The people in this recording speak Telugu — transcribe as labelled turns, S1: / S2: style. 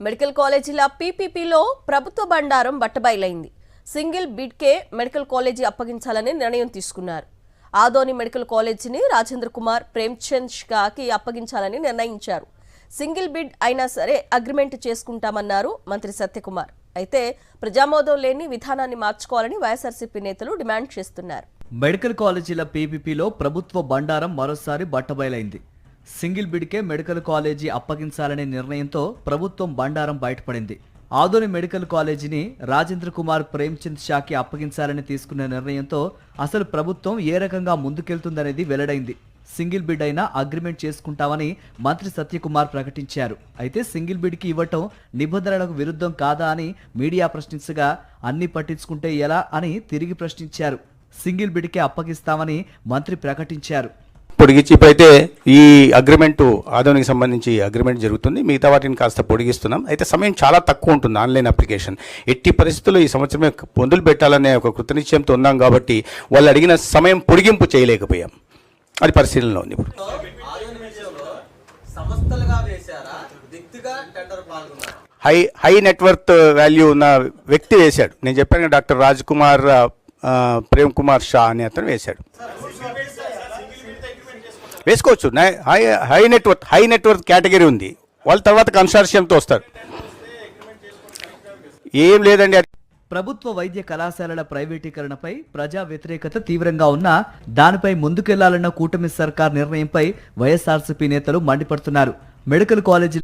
S1: మెడికల్ కాలేజీల పీపీపీలో ప్రభుత్వ బండారం బట్టబయలైంది. సింగిల్ బిడ్కే మెడికల్ కాలేజీ అప్పగించాలని నిర్ణయం తీసుకున్నారు. ఆదోని మెడికల్ కాలేజీని రాజేంద్ర కుమార్ ప్రేమ్చంద్ షాకి అప్పగించాలని నిర్ణయించారు. సింగిల్ బిడ్ అయినా సరే అగ్రిమెంట్ చేసుకుంటామన్నారు మంత్రి సత్యకుమార్. అయితే ప్రజామోదం లేని విధానాన్ని మార్చుకోవాలని వైఎస్ఆర్సీపీ నేతలు డిమాండ్ చేస్తున్నారు.
S2: మెడికల్ కాలేజీల పీపీపీలో ప్రభుత్వ బండారం మరోసారి బట్టబయలైంది. సింగిల్ బిడ్కే మెడికల్ కాలేజీ అప్పగించాలనే నిర్ణయంతో ప్రభుత్వం బండారం బయటపడింది. ఆదోని మెడికల్ కాలేజీని రాజేంద్ర కుమార్ ప్రేమ్చంద్ షాకి అప్పగించాలని తీసుకున్న నిర్ణయంతో అసలు ప్రభుత్వం ఏ రకంగా ముందుకెళ్తుందనేది వెల్లడైంది. సింగిల్ బిడ్ అయినా అగ్రిమెంట్ చేసుకుంటామని మంత్రి సత్యకుమార్ ప్రకటించారు. అయితే సింగిల్ బిడ్కి ఇవ్వటం నిబంధనలకు విరుద్ధం కాదా అని మీడియా ప్రశ్నించగా అన్ని పట్టించుకుంటే ఎలా అని తిరిగి ప్రశ్నించారు. సింగిల్ బిడ్కే అప్పగిస్తామని మంత్రి ప్రకటించారు.
S3: పొడిగించి ఇప్పుడైతే ఈ అగ్రిమెంటు ఆదోనికి సంబంధించి అగ్రిమెంట్ జరుగుతుంది. మిగతా వాటిని కాస్త పొడిగిస్తున్నాం. అయితే సమయం చాలా తక్కువ ఉంటుంది. ఆన్లైన్ అప్లికేషన్ ఎట్టి పరిస్థితుల్లో ఈ సంవత్సరమే పొందులు పెట్టాలనే ఒక కృతనిశ్చయంతో ఉన్నాం కాబట్టి వాళ్ళు అడిగిన సమయం పొడిగింపు చేయలేకపోయాం. అది పరిశీలనలో ఉంది. ఇప్పుడు హై నెట్వర్త్ వాల్యూ ఉన్న వ్యక్తి వేశాడు. నేను చెప్పాను డాక్టర్ రాజ్ కుమార్ ప్రేమ్ కుమార్ షా అని అతను వేశాడు. వేసుకోవచ్చు. హై నెట్వర్త్ కేటగిరీ ఉంది. వాళ్ళ తర్వాత కన్సార్షియంతో వస్తారు. ఏం లేదండి.
S2: ప్రభుత్వ వైద్య కళాశాలల ప్రైవేటీకరణపై ప్రజా వ్యతిరేకత తీవ్రంగా ఉన్నా దానిపై ముందుకెళ్లాలన్న కూటమి సర్కార్ నిర్ణయంపై వైఎస్ఆర్సీపీ నేతలు మండిపడుతున్నారు. Medical college